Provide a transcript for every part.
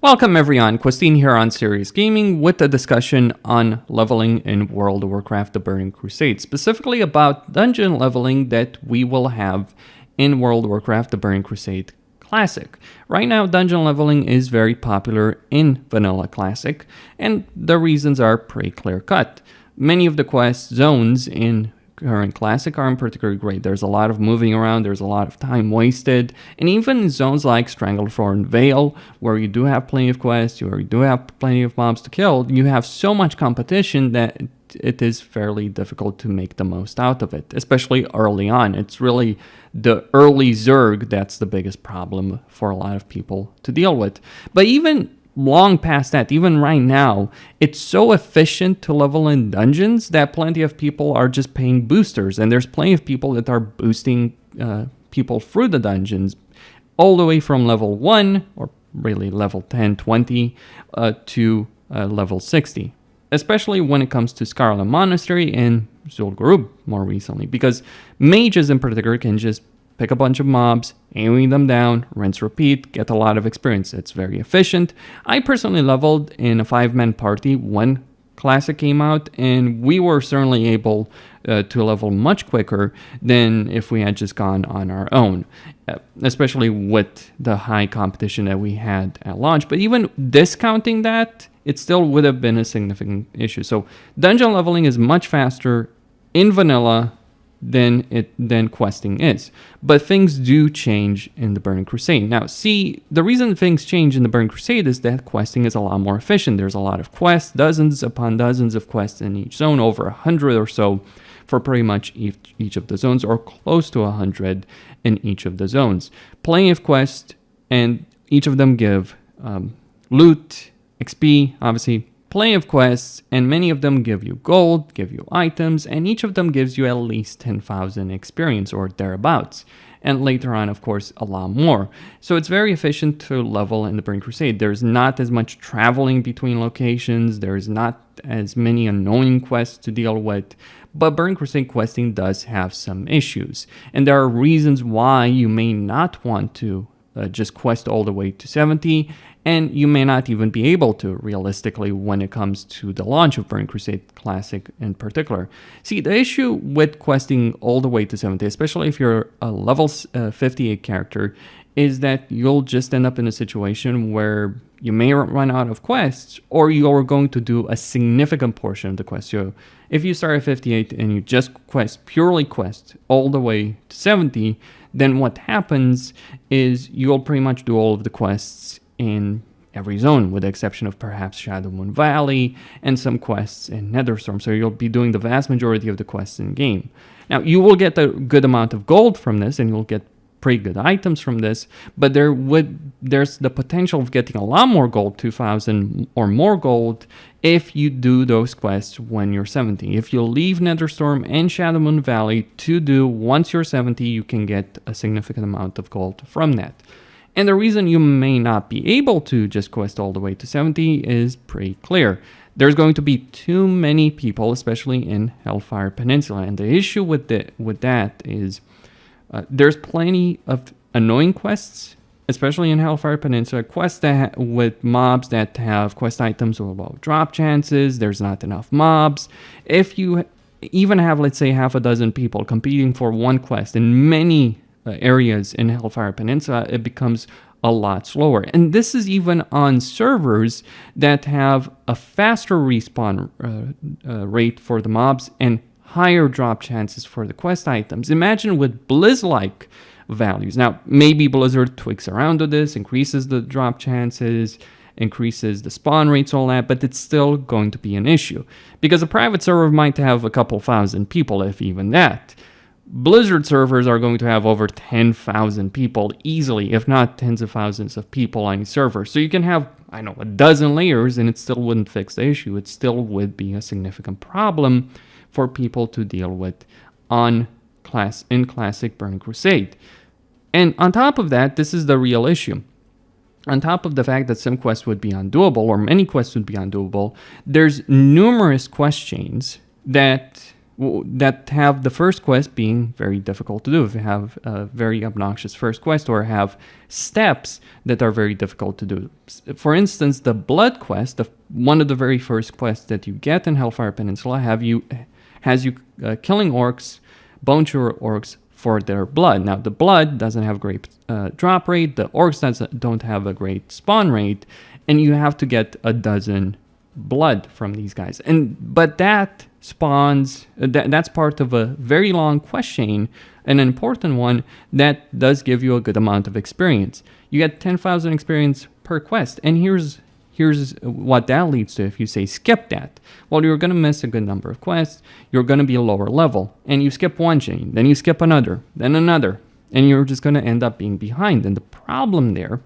Welcome everyone, Christine here on Serious Gaming with a discussion on leveling in World of Warcraft: The Burning Crusade, specifically about dungeon leveling that we will have in World of Warcraft: The Burning Crusade Classic. Right now, dungeon leveling is very popular in Vanilla Classic, and the reasons are pretty clear-cut. Many of the quest zones in current Classic aren't particularly great. There's a lot of moving around, there's a lot of time wasted, and even zones like Stranglethorn Vale, where you do have plenty of quests, where you do have plenty of mobs to kill, you have so much competition that it is fairly difficult to make the most out of it, especially early on. It's really the early Zerg that's the biggest problem for a lot of people to deal with. But even long past that, even right now, it's so efficient to level in dungeons that plenty of people are just paying boosters, and there's plenty of people that are boosting people through the dungeons all the way from level 1, or really level 10, 20, to level 60, especially when it comes to Scarlet Monastery and Zul'Gurub more recently, because mages in particular can just pick a bunch of mobs, aiming them down, rinse, repeat, get a lot of experience. It's very efficient. I personally leveled in a 5-man party when Classic came out, and we were certainly able to level much quicker than if we had just gone on our own, especially with the high competition that we had at launch. But even discounting that, it still would have been a significant issue. So dungeon leveling is much faster in vanilla than questing is. But things do change in the Burning Crusade. Now, see, the reason things change in the Burning Crusade is that questing is a lot more efficient. There's a lot of quests, dozens upon dozens of quests in each zone, over 100 or so for pretty much each of the zones, or close to 100 in each of the zones. Plenty of quests, and each of them give loot, XP, obviously, plenty of quests, and many of them give you gold, give you items, and each of them gives you at least 10,000 experience or thereabouts. And later on, of course, a lot more. So it's very efficient to level in the Burning Crusade. There's not as much traveling between locations, there's not as many annoying quests to deal with, but Burning Crusade questing does have some issues. And there are reasons why you may not want to just quest all the way to 70, and you may not even be able to realistically when it comes to the launch of Burning Crusade Classic in particular. See, the issue with questing all the way to 70, especially if you're a level 58 character, is that you'll just end up in a situation where you may run out of quests, or you're going to do a significant portion of the quest. So if you start at 58 and you just purely quest all the way to 70, then what happens is you'll pretty much do all of the quests in every zone, with the exception of perhaps Shadowmoon Valley and some quests in Netherstorm. So you'll be doing the vast majority of the quests in game. Now, you will get a good amount of gold from this, and you'll get pretty good items from this, but there's the potential of getting a lot more gold, 2,000 or more gold, if you do those quests when you're 70. If you leave Netherstorm and Shadowmoon Valley to do once you're 70, you can get a significant amount of gold from that. And the reason you may not be able to just quest all the way to 70 is pretty clear. There's going to be too many people, especially in Hellfire Peninsula, and the issue with that is there's plenty of annoying quests, especially in Hellfire Peninsula, quests with mobs that have quest items with low drop chances. There's not enough mobs. If you even have, let's say, half a dozen people competing for one quest in many areas in Hellfire Peninsula, it becomes a lot slower. And this is even on servers that have a faster respawn rate for the mobs and higher drop chances for the quest items. Imagine with Blizz-like values. Now, maybe Blizzard tweaks around to this, increases the drop chances, increases the spawn rates, all that, but it's still going to be an issue. Because a private server might have a couple thousand people, if even that. Blizzard servers are going to have over 10,000 people easily, if not tens of thousands of people on a server. So you can have, a dozen layers, and it still wouldn't fix the issue. It still would be a significant problem for people to deal with in Classic Burning Crusade. And on top of that, this is the real issue. On top of the fact that some quests would be undoable, or many quests would be undoable, there's numerous quest chains that that have the first quest being very difficult to do, if you have a very obnoxious first quest, or have steps that are very difficult to do. For instance, the blood quest, one of the very first quests that you get in Hellfire Peninsula, has you killing orcs, bone chewer orcs, for their blood. Now, the blood doesn't have a great drop rate, the orcs don't have a great spawn rate, and you have to get a dozen blood from these guys. But that spawns, that's part of a very long quest chain, an important one that does give you a good amount of experience. You get 10,000 experience per quest, and here's what that leads to if you say skip that. Well, you're going to miss a good number of quests, you're going to be a lower level, and you skip one chain, then you skip another, then another, and you're just going to end up being behind. And the problem there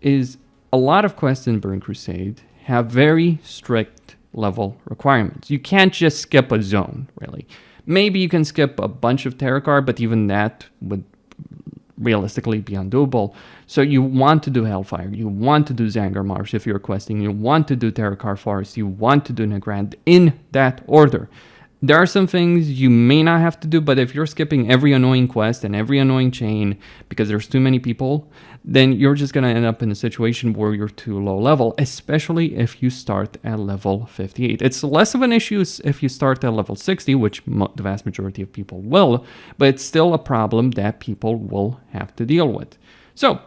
is a lot of quests in Burning Crusade have very strict level requirements. You can't just skip a zone, really. Maybe you can skip a bunch of Terracar, but even that would realistically be undoable. So you want to do Hellfire, you want to do Zangar Marsh if you're questing, you want to do Terracar Forest, you want to do Nagrand in that order. There are some things you may not have to do, but if you're skipping every annoying quest and every annoying chain because there's too many people, then you're just going to end up in a situation where you're too low level, especially if you start at level 58. It's less of an issue if you start at level 60, which the vast majority of people will, but it's still a problem that people will have to deal with. So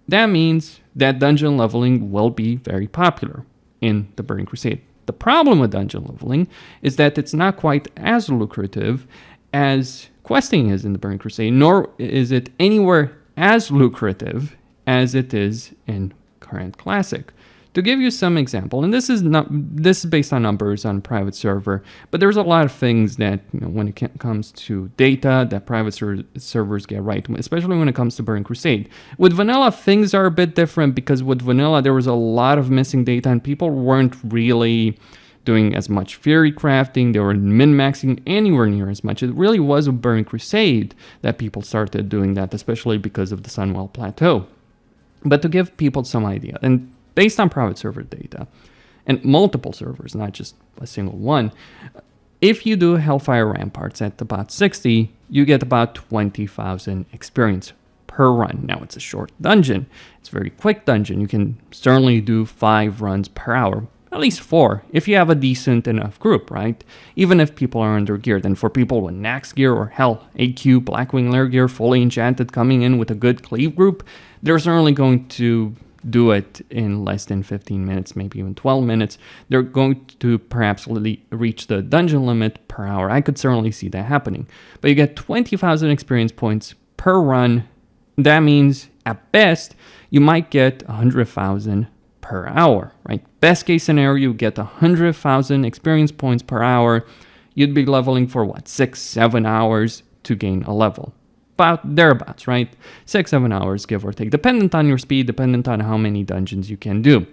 that means that dungeon leveling will be very popular in the Burning Crusade. The problem with dungeon leveling is that it's not quite as lucrative as questing is in the Burning Crusade, nor is it anywhere as lucrative as it is in current Classic. To give you some example, and this is based on numbers on private server, but there's a lot of things that, when it comes to data, that private servers get right, especially when it comes to Burning Crusade. With vanilla, things are a bit different, because with vanilla there was a lot of missing data and people weren't really doing as much fury crafting, they were min-maxing anywhere near as much. It really was with Burning Crusade that people started doing that, especially because of the Sunwell Plateau. But to give people some idea, and based on private server data, and multiple servers, not just a single one, if you do Hellfire Ramparts at about 60, you get about 20,000 experience per run. Now, it's a short dungeon. It's a very quick dungeon. You can certainly do 5 runs per hour, at least 4, if you have a decent enough group, right? Even if people are under geared. And for people with Nax gear or hell, AQ, Blackwing Lair gear, fully enchanted, coming in with a good cleave group, they're certainly going to do it in less than 15 minutes, maybe even 12 minutes. They're going to perhaps reach the dungeon limit per hour. I could certainly see that happening. But you get 20,000 experience points per run. That means, at best, you might get 100,000 per hour, right? Best case scenario, you get 100,000 experience points per hour. You'd be leveling for 6-7 hours to gain a level. About thereabouts, right? 6-7 hours, give or take, dependent on your speed, dependent on how many dungeons you can do.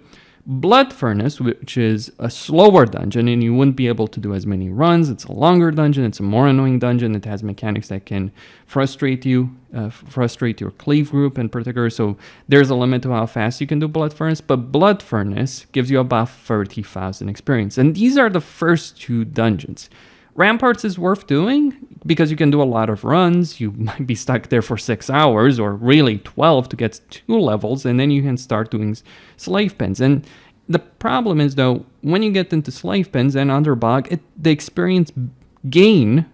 Blood Furnace, which is a slower dungeon, and you wouldn't be able to do as many runs. It's a longer dungeon. It's a more annoying dungeon. It has mechanics that can frustrate you, frustrate your cleave group in particular. So there's a limit to how fast you can do Blood Furnace. But Blood Furnace gives you about 30,000 experience. And these are the first 2 dungeons. Ramparts is worth doing because you can do a lot of runs. You might be stuck there for 6 hours or really 12 to get 2 levels, and then you can start doing slave pens. And the problem is, though, when you get into slave pens and Underbog, the experience gain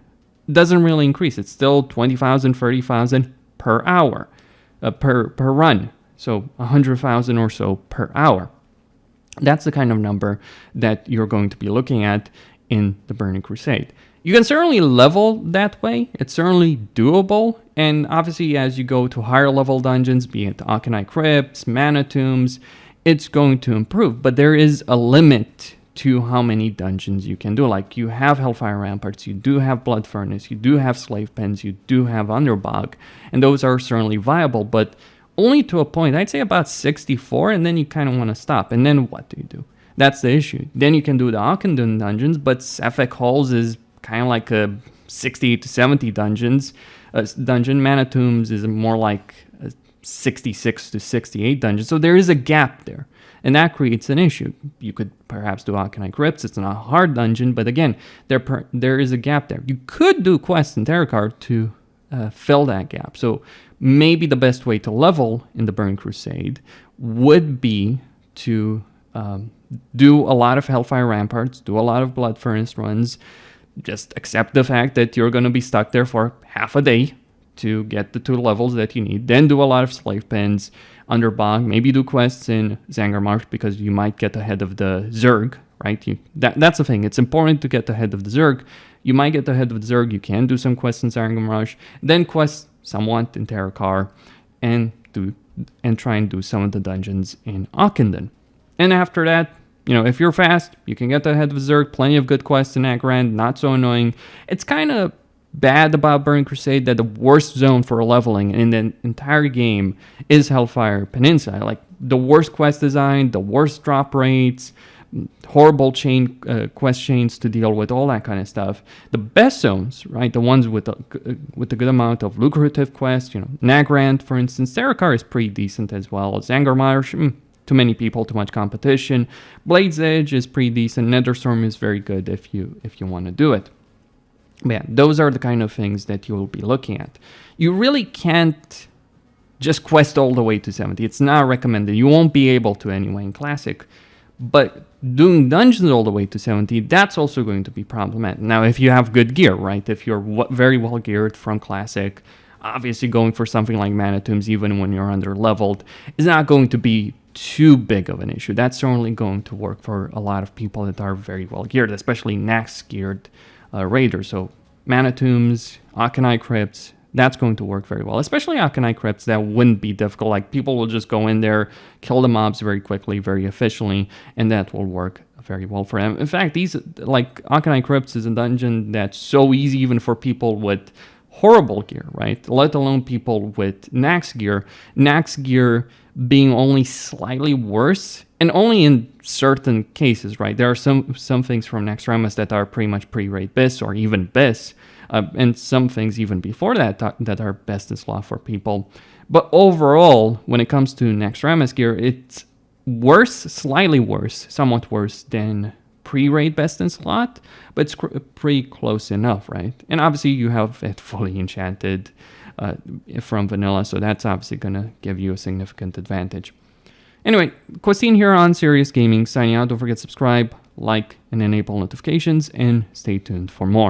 doesn't really increase. It's still 20,000, 30,000 per hour, per run. So 100,000 or so per hour. That's the kind of number that you're going to be looking at in the Burning Crusade. You can certainly level that way. It's certainly doable. And obviously, as you go to higher level dungeons, be it Aconite Crypts, Mana Tombs, it's going to improve. But there is a limit to how many dungeons you can do. Like, you have Hellfire Ramparts, you do have Blood Furnace, you do have Slave Pens, you do have Underbog, and those are certainly viable, but only to a point. I'd say about 64, and then you kind of want to stop. And then what do you do? That's the issue. Then you can do the Akendun dungeons, but Sefek Halls is kind of like a 60 to 70 dungeon. Mana Tombs is more like a 66 to 68 dungeons. So there is a gap there. And that creates an issue. You could perhaps do Arcanine Crypts. It's not a hard dungeon, but again, there is a gap there. You could do quests in Terracar to fill that gap. So maybe the best way to level in the Burning Crusade would be to do a lot of Hellfire Ramparts, do a lot of Blood Furnace runs, just accept the fact that you're going to be stuck there for half a day to get the 2 levels that you need, then do a lot of Slave Pens, Underbog, maybe do quests in Zangarmarsh because you might get ahead of the Zerg, right? That's the thing. It's important to get ahead of the Zerg. You might get ahead of the Zerg. You can do some quests in Zangarmarsh, then quest somewhat in Terracar, and try and do some of the dungeons in Ockenden. And after that, if you're fast, you can get ahead of Zerg. Plenty of good quests in Agrand, not so annoying. It's kind of bad about Burning Crusade that the worst zone for leveling in the entire game is Hellfire Peninsula. Like, the worst quest design, the worst drop rates, horrible quest chains to deal with, all that kind of stuff. The best zones, right, the ones with a good amount of lucrative quests, Nagrand, for instance. Terracar is pretty decent as well. Zangarmarsh, too many people, too much competition. Blade's Edge is pretty decent. Netherstorm is very good if you want to do it. But yeah, those are the kind of things that you will be looking at. You really can't just quest all the way to 70. It's not recommended. You won't be able to anyway in Classic. But doing dungeons all the way to 70, that's also going to be problematic. Now, if you have good gear, right? If you're very well geared from Classic, obviously going for something like Mana Tombs, even when you're under leveled, is not going to be too big of an issue. That's certainly going to work for a lot of people that are very well geared, especially Nax geared raiders. So Mana Tombs, Arcanine Crypts, that's going to work very well. Especially Arcanine Crypts, that wouldn't be difficult. Like, people will just go in there, kill the mobs very quickly, very efficiently, and that will work very well for them. In fact, Arcanine Crypts is a dungeon that's so easy even for people with horrible gear, right? Let alone people with Nax gear. Nax gear being only slightly worse, and only in certain cases, right? There are some things from Naxxramas that are pretty much pre-raid BIS or even BIS, and some things even before that are best in slot for people. But overall, when it comes to Naxxramas gear, it's worse, slightly worse, somewhat worse than pre-raid best in slot, but it's pretty close enough, right? And obviously you have it fully enchanted from vanilla, so that's obviously going to give you a significant advantage. Anyway, Questine here on Serious Gaming, signing out. Don't forget to subscribe, like, and enable notifications, and stay tuned for more.